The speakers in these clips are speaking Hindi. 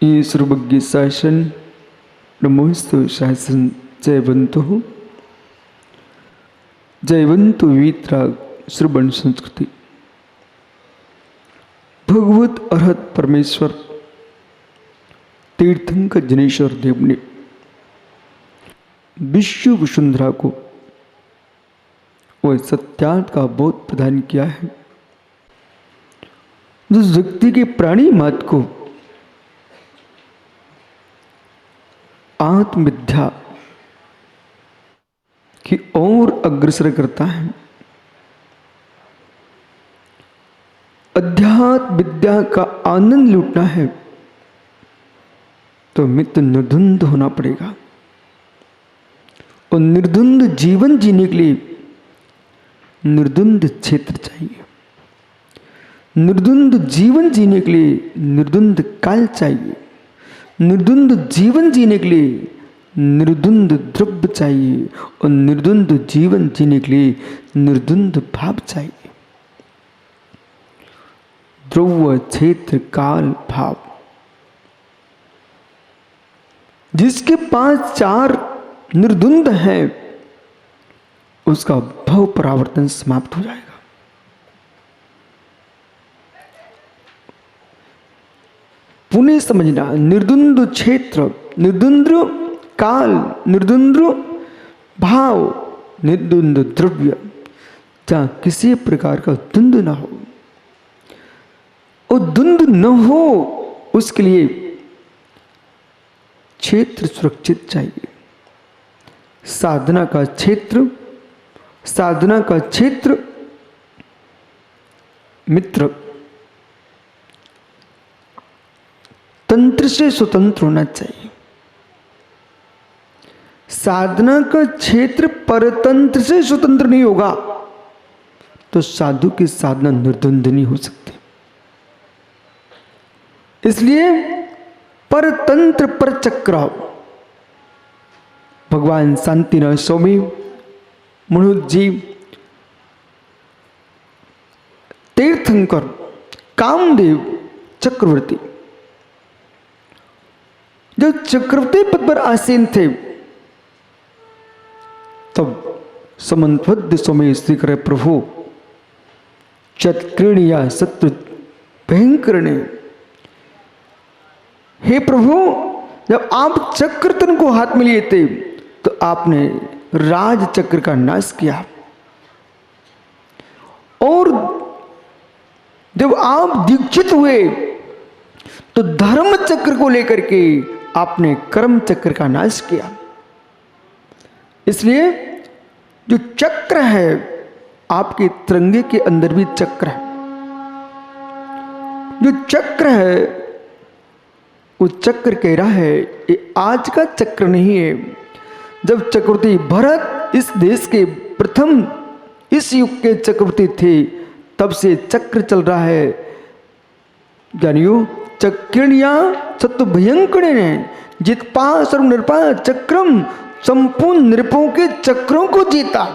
ये सर्वज्ञ शासन नमोस्तु शासन जयवंतु वीतराग श्रवण संस्कृति। भगवत अर्हत परमेश्वर तीर्थंकर जनेश्वर देव ने विश्व वसुंधरा को वह सत्यार्थ का बोध प्रदान किया है, जो व्यक्ति के प्राणी मात्र को आत्मविद्या की ओर अग्रसर करता है। अध्यात्म विद्या का आनंद लूटना है तो मित्र निर्द्वंद होना पड़ेगा, और निर्द्वंद जीवन जीने के लिए निर्द्वंद क्षेत्र चाहिए। निर्द्वंद जीवन जीने के लिए निर्द्वंद काल चाहिए। निर्द्वंद जीवन जीने के लिए निर्द्वंद द्रव्य चाहिए, और निर्द्वंद जीवन जीने के लिए निर्द्वंद भाव चाहिए। द्रव्य क्षेत्र काल भाव, जिसके पास चार निर्द्वंद है उसका भव परावर्तन समाप्त हो जाएगा। पुनः समझना, निर्द्वंद क्षेत्र, निर्द्वंद काल, निर्द्वंद भाव, निर्द्वंद द्रव्य, जहां किसी प्रकार का द्वंद ना हो, और द्वंद न हो उसके लिए क्षेत्र सुरक्षित चाहिए। साधना का क्षेत्र, साधना का क्षेत्र मित्र तंत्र से स्वतंत्र होना चाहिए। साधना का क्षेत्र परतंत्र से स्वतंत्र नहीं होगा तो साधु की साधना निर्द्वंद नहीं हो सकती। इसलिए परतंत्र पर चक्र भगवान शांतिनाथ स्वामी, मनोज जी, तीर्थंकर, कामदेव चक्रवर्ती जो चक्रवर्ती पद पर आसीन थे, तब समन्वद्ध स्वामी स्त्री करे प्रभु चक्रणिया शत्रु भयंकर ने, हे प्रभु जब आप चक्रतन को हाथ में लिए थे तो आपने राज चक्र का नाश किया, और जब आप दीक्षित हुए तो धर्म चक्र को लेकर के आपने कर्म चक्र का नाश किया। इसलिए जो चक्र है, आपके तिरंगे के अंदर भी चक्र है। जो चक्र है वो चक्र कह रहा है ये आज का चक्र नहीं है। जब चक्रवर्ती भरत इस देश के प्रथम इस युग के चक्रवर्ती थे, तब से चक्र चल रहा है। ज्ञानियों, चक्रणिया सत्व भयंकर ने जितपा सर्व निरपा चक्रम, संपूर्ण निरपों के चक्रों को जीता।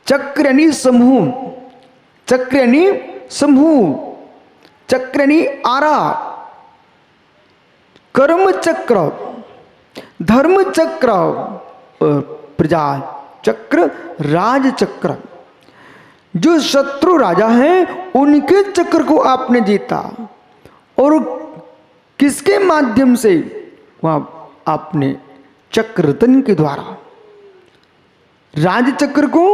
चक्र यानी समूह, चक्र यानी समूह, चक्र यानी आरा, कर्म चक्र, धर्म चक्र, और प्रजा चक्र, राज चक्र। जो शत्रु राजा हैं उनके चक्र को आपने जीता, और किसके माध्यम से? वहां आपने चक्रतन के द्वारा राज चक्र को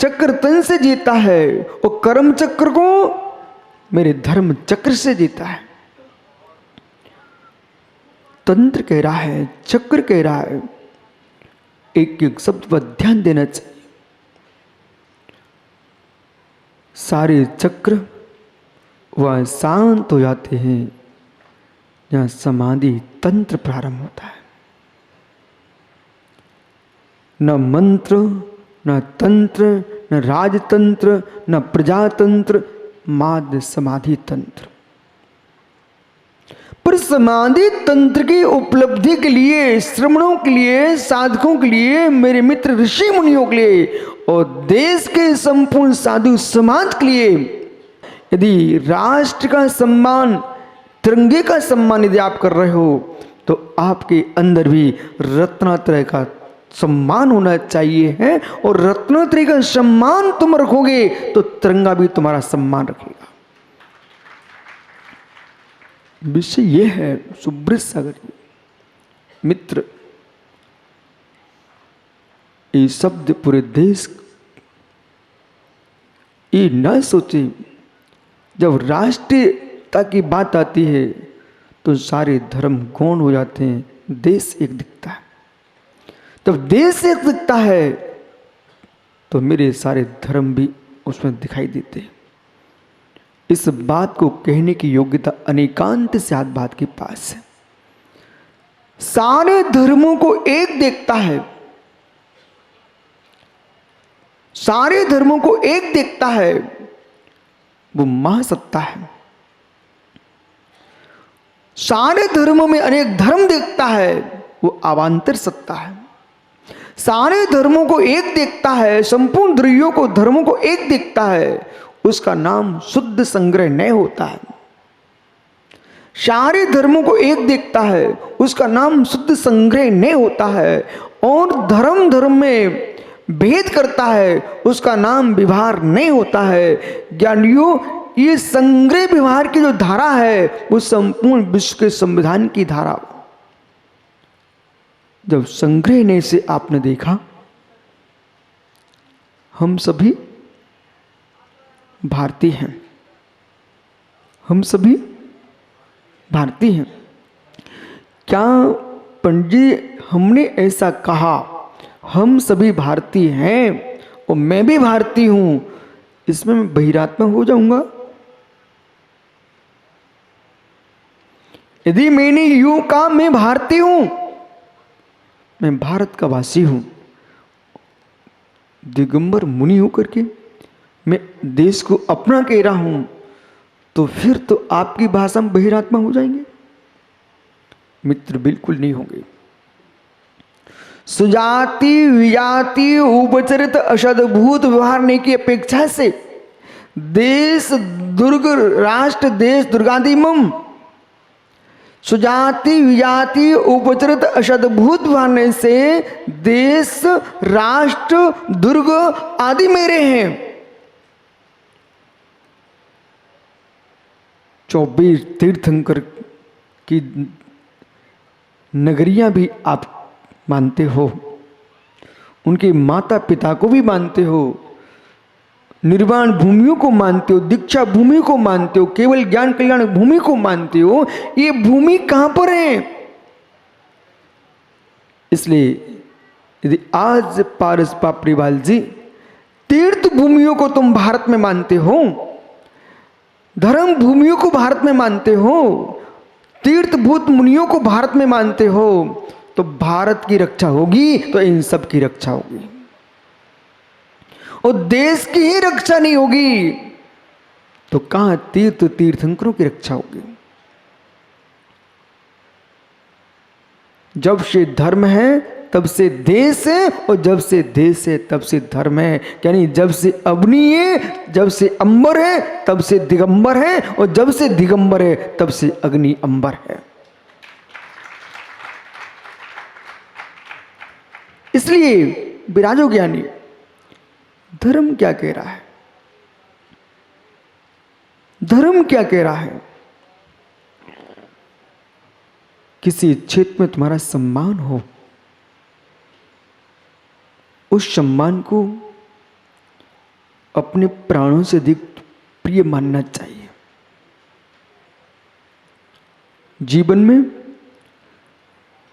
चक्रतन से जीता है, और कर्म चक्र को मेरे धर्म चक्र से जीता है। तंत्र कह रहा है, चक्र कह रहा है, एक एक शब्द पर ध्यान देना चाहिए। सारे चक्र वह शांत हो जाते हैं जहाँ समाधि तंत्र प्रारंभ होता है। न मंत्र, न तंत्र, न राजतंत्र, न प्रजातंत्र, माध्य समाधि तंत्र। पर समाधि तंत्र की उपलब्धि के लिए, श्रमणों के लिए, साधकों के लिए, मेरे मित्र ऋषि मुनियों के लिए, और देश के संपूर्ण साधु समाज के लिए, यदि राष्ट्र का सम्मान तिरंगे का सम्मान यदि आप कर रहे हो तो आपके अंदर भी रत्नात्रय का सम्मान होना चाहिए है, और रत्नात्रय का सम्मान तुम रखोगे तो तिरंगा भी तुम्हारा सम्मान रखेगा। विषय यह है सुब्रत सागर जी मित्र, ये शब्द पूरे देश ये न सोचे, जब राष्ट्रीयता की बात आती है तो सारे धर्म गौण हो जाते हैं, देश एक दिखता है। जब देश एक दिखता है तो मेरे सारे धर्म भी उसमें दिखाई देते हैं। इस बात को कहने की योग्यता अनेकांत से बात के पास है। सारे धर्मों को एक देखता है, सारे धर्मों को एक देखता है, वो महासत्ता है। सारे धर्मों में अनेक धर्म देखता है, वो अवांतर सत्ता है। सारे धर्मों को एक देखता है, संपूर्ण धर्मों को एक देखता है, उसका नाम शुद्ध संग्रह नहीं होता है। सारे धर्मों को एक देखता है, उसका नाम शुद्ध संग्रह नहीं होता है। और धर्म में भेद करता है, उसका नाम व्यवहार नहीं होता है। ज्ञानियों, ये संग्रह व्यवहार की जो धारा है वो संपूर्ण विश्व के संविधान की धारा। जब संग्रहने से आपने देखा हम सभी भारतीय हैं, हम सभी भारतीय हैं। क्या पंडित जी हमने ऐसा कहा हम सभी भारतीय हैं और मैं भी भारतीय हूं, इसमें मैं बहिरात्मा हो जाऊंगा? यदि मैंने यूं कहा मैं भारतीय हूं, मैं भारत का वासी हूं, दिगंबर मुनि होकर के मैं देश को अपना कह रहा हूं, तो फिर तो आपकी भाषा में बहिरात्मा हो जाएंगे? मित्र, बिल्कुल नहीं होंगे। सुजाति विजाति उपचरित अशदभूत व्यवहार की अपेक्षा से देश दुर्ग राष्ट्र देश दुर्गादिमम, सुजाति विजाति उपचरित अशदभूत व्यवहार से देश राष्ट्र दुर्ग आदि मेरे हैं। 24 तीर्थंकर की नगरियां भी आप मानते हो, उनके माता पिता को भी मानते हो, निर्वाण भूमियों को मानते हो, दीक्षा भूमि को मानते हो, केवल ज्ञान कल्याण भूमि को मानते हो। ये भूमि कहां पर है? इसलिए यदि आज पारस पापड़ीवाल जी तीर्थ भूमियों को तुम भारत में मानते हो, धर्म भूमियों को भारत में मानते हो, तीर्थभूत मुनियों को भारत में मानते हो, तो भारत की रक्षा होगी तो इन सब की रक्षा होगी। और देश की ही रक्षा नहीं होगी तो कहां तीर्थंकरों की रक्षा होगी? जब से धर्म है तब से देश है, और जब से देश है तब से धर्म है। यानी जब से अग्नि है, जब से अंबर है तब से दिगंबर है, और जब से दिगंबर है तब से अग्नि अंबर है। इसलिए विराजो ज्ञानी, धर्म क्या कह रहा है? धर्म क्या कह रहा है? किसी क्षेत्र में तुम्हारा सम्मान हो, उस सम्मान को अपने प्राणों से अधिक प्रिय मानना चाहिए। जीवन में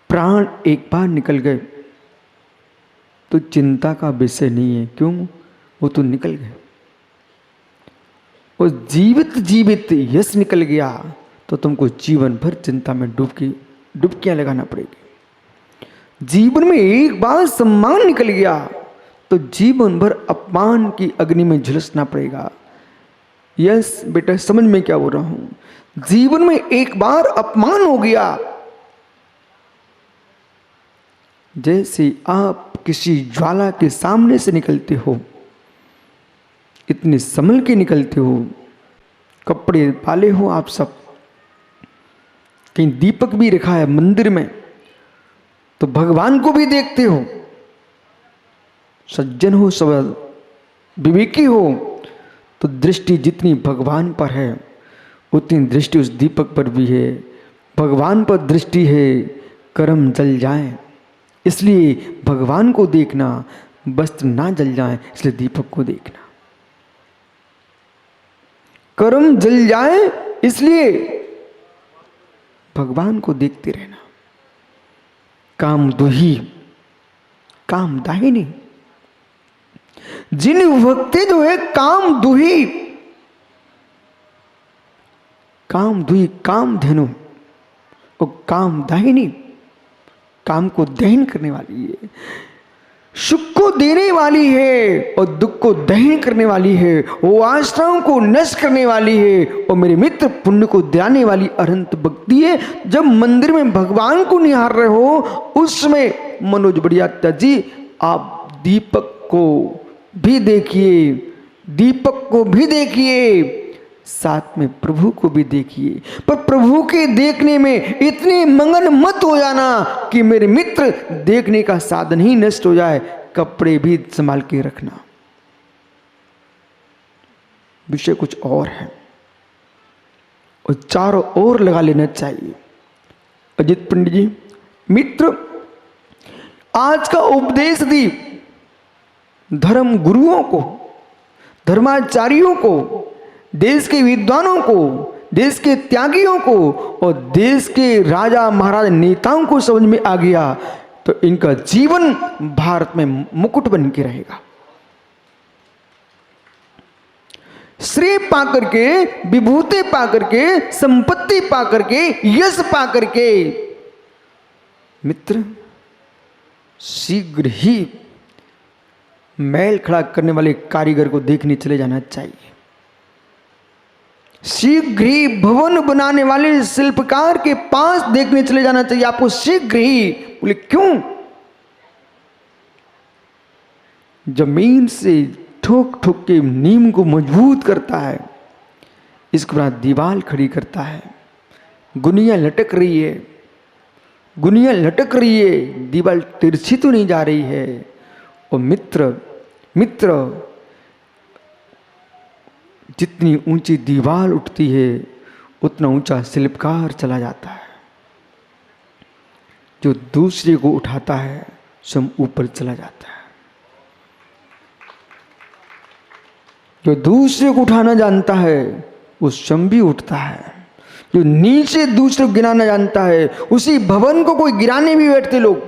प्राण एक बार निकल गए तो चिंता का विषय नहीं है। क्यों? वो तो निकल गए। और जीवित यश निकल गया तो तुमको जीवन भर चिंता में डुबकियां लगाना पड़ेगी। जीवन में एक बार सम्मान निकल गया तो जीवन भर अपमान की अग्नि में झुलसना पड़ेगा। यस बेटा, समझ में क्या बोल रहा हूं? जीवन में एक बार अपमान हो गया, जैसे आप किसी ज्वाला के सामने से निकलते हो, इतने संभल के निकलते हो, कपड़े पाले हो आप सब, कहीं दीपक भी रखा है मंदिर में तो भगवान को भी देखते हो। सज्जन हो, सब विवेकी हो तो दृष्टि जितनी भगवान पर है उतनी दृष्टि उस दीपक पर भी है। भगवान पर दृष्टि है, कर्म जल जाए, इसलिए भगवान को देखना, वस्त्र ना जल जाए इसलिए दीपक को देखना। कर्म जल जाए इसलिए भगवान को देखते रहना। काम दुही काम दाहिनी, जिन भक्ति जो है काम दुही काम धेनु और काम दाहिनी, काम को दहन करने वाली है, सुख को देने वाली है और दुख को दहन करने वाली है, वो आश्रम को नष्ट करने वाली है और मेरे मित्र पुण्य को दिलाने वाली अनंत भक्ति है। जब मंदिर में भगवान को निहार रहे हो उस समय मनोज बड़ियात्या जी आप दीपक को भी देखिए, दीपक को भी देखिए, साथ में प्रभु को भी देखिए। पर प्रभु के देखने में इतने मगन मत हो जाना कि मेरे मित्र देखने का साधन ही नष्ट हो जाए। कपड़े भी संभाल के रखना। विषय कुछ और है और चारों ओर लगा लेना चाहिए। अजित पंडित जी, मित्र आज का उपदेश दी धर्म गुरुओं को, धर्माचार्यों को, देश के विद्वानों को, देश के त्यागियों को और देश के राजा महाराज नेताओं को समझ में आ गया तो इनका जीवन भारत में मुकुट बन के रहेगा। श्रेय पाकर के, विभूति पाकर के, संपत्ति पाकर के, यश पाकर के मित्र शीघ्र ही मैल खड़ा करने वाले कारीगर को देखने चले जाना चाहिए। शीघ्र ही भवन बनाने वाले शिल्पकार के पास देखने चले जाना चाहिए आपको शीघ्र ही। बोले क्यों? जमीन से ठोक ठोक के नीम को मजबूत करता है, इसके बाद दीवार खड़ी करता है। गुनिया लटक रही है, गुनिया लटक रही है, दीवार तिरछी तो नहीं जा रही है। और मित्र जितनी ऊंची दीवार उठती है उतना ऊंचा शिल्पकार चला जाता है। जो दूसरे को उठाता है स्वयं ऊपर चला जाता है। जो दूसरे को उठाना जानता है वो स्वयं भी उठता है। जो नीचे दूसरे को गिराना जानता है उसी भवन को कोई गिराने भी बैठते लोग,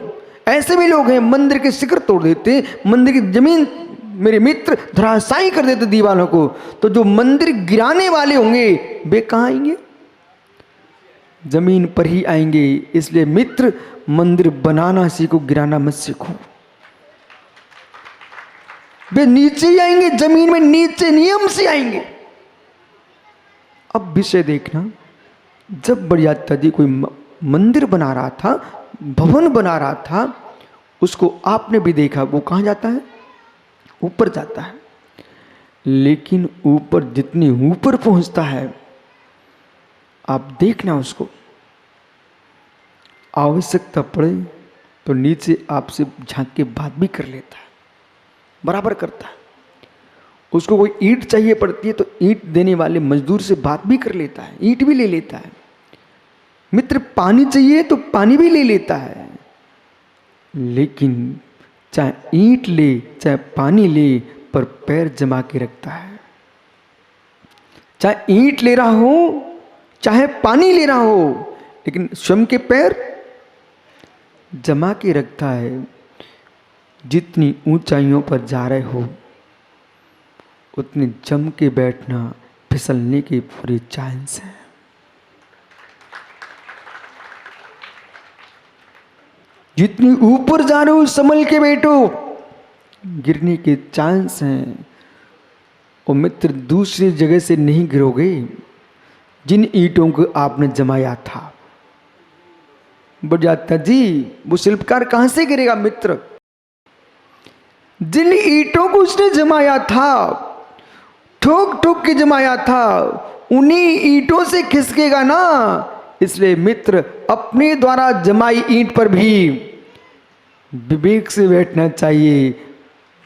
ऐसे भी लोग हैं। मंदिर के शिखर तोड़ देते, मंदिर की जमीन मेरे मित्र धराशायी कर देते दीवारों को। तो जो मंदिर गिराने वाले होंगे वे कहाँ आएंगे? जमीन पर ही आएंगे। इसलिए मित्र मंदिर बनाना सीखो, गिराना मत सीखो। वे नीचे ही आएंगे, जमीन में नीचे नियम से आएंगे। अब विषय देखना, जब बड़ियात्या जी कोई मंदिर बना रहा था, भवन बना रहा था, उसको आपने भी देखा। वो कहाँ जाता है? ऊपर जाता है। लेकिन ऊपर जितनी ऊपर पहुंचता है आप देखना, उसको आवश्यकता पड़े तो नीचे आपसे झांक के बात भी कर लेता है, बराबर करता है। उसको कोई ईंट चाहिए पड़ती है तो ईंट देने वाले मजदूर से बात भी कर लेता है, ईंट भी ले लेता है। मित्र पानी चाहिए तो पानी भी ले लेता है। लेकिन चाहे ईंट ले चाहे पानी ले पर पैर जमा के रखता है। चाहे ईंट ले रहा हो चाहे पानी ले रहा हो, लेकिन स्वयं के पैर जमा के रखता है। जितनी ऊंचाइयों पर जा रहे हो उतनी जम के बैठना, फिसलने के पूरे चांस है। जितनी ऊपर जा रहे हो संभल के बैठो, गिरने के चांस हैं। और मित्र दूसरी जगह से नहीं गिरोगे जिन ईंटों को आपने जमाया था। बड़ियात्या जी वो शिल्पकार कहां से गिरेगा मित्र? जिन ईंटों को उसने जमाया था, ठोक ठोक के जमाया था, उन्हीं ईंटों से खिसकेगा ना। इसलिए मित्र अपने द्वारा जमाई ईंट पर भी विवेक से बैठना चाहिए।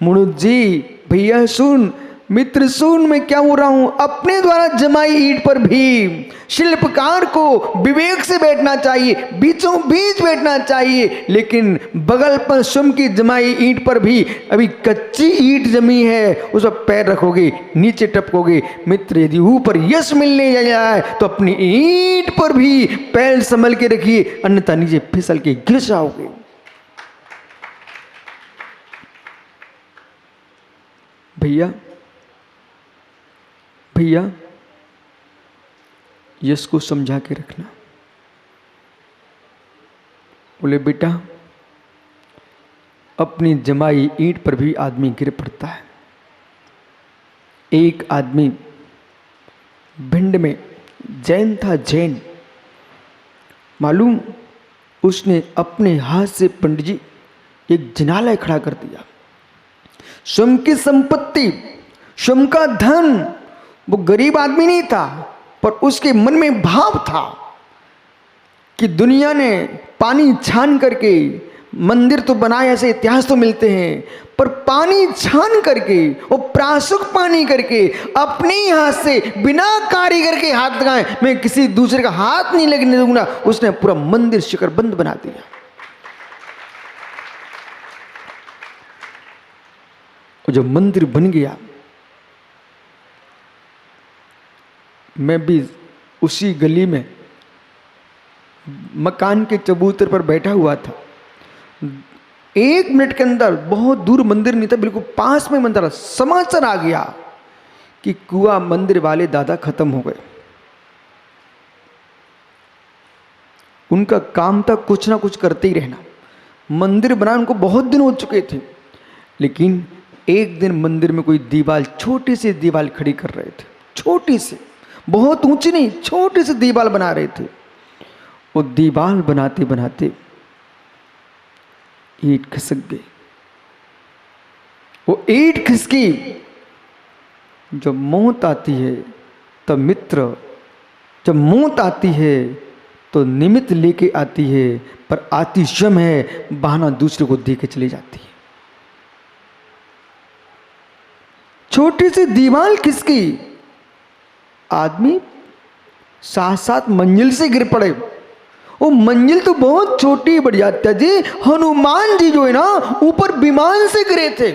मुनुज जी भैया सुन, मित्र सुन, मैं क्या बोल रहा हूं, अपने द्वारा जमाई ईंट पर भी शिल्पकार को विवेक से बैठना चाहिए, बीचों बीच बैठना चाहिए। लेकिन बगल पर स्वयं की जमाई ईंट पर भी अभी कच्ची ईंट जमी है, उस पर पैर रखोगे नीचे टपकोगे। मित्र यदि ऊपर यश मिलने जाए तो अपनी ईंट पर भी पैर संभल के रखिए, अन्यथा नीचे फिसल के गिर जाओगे। भैया भैया यश को समझा के रखना। बोले बेटा अपनी जमाई ईंट पर भी आदमी गिर पड़ता है। एक आदमी भिंड में जैन था, जैन, मालूम उसने अपने हाथ से पंडित जी एक जिनालय खड़ा कर दिया। स्वयं की संपत्ति, स्वयं का धन, वो गरीब आदमी नहीं था, पर उसके मन में भाव था कि दुनिया ने पानी छान करके मंदिर तो बनाए, ऐसे इतिहास तो मिलते हैं, पर पानी छान करके वो प्राशुक पानी करके अपने ही हाथ से बिना कारीगर के हाथ लगाए मैं किसी दूसरे का हाथ नहीं लगने दूंगा, उसने पूरा मंदिर शिखरबंद बना दिया। जब मंदिर बन गया, मैं भी उसी गली में मकान के चबूतर पर बैठा हुआ था। 1 मिनट के अंदर, बहुत दूर मंदिर नहीं था, बिल्कुल पास में मंदिर, समाचार आ गया कि कुआं मंदिर वाले दादा खत्म हो गए। उनका काम था कुछ ना कुछ करते ही रहना। मंदिर बनाने उनको बहुत दिन हो चुके थे, लेकिन एक दिन मंदिर में कोई दीवार, छोटी सी दीवार खड़ी कर रहे थे, छोटी सी, बहुत ऊंची नहीं, छोटी सी दीवार बना रहे थे। वो दीवार बनाते बनाते ईंट खिसक गई। वो ईंट खिसकी। जब मौत आती है तब मित्र, जब मौत आती है तो निमित्त लेके आती है, पर आती स्वयं है, बहाना दूसरे को दे के चली जाती है। छोटी सी दीवार खिसकी, आदमी 7-7 मंजिल से गिर पड़े। वो मंजिल तो बहुत छोटी बढ़िया जी, हनुमान जी जो है ना ऊपर विमान से गिरे थे।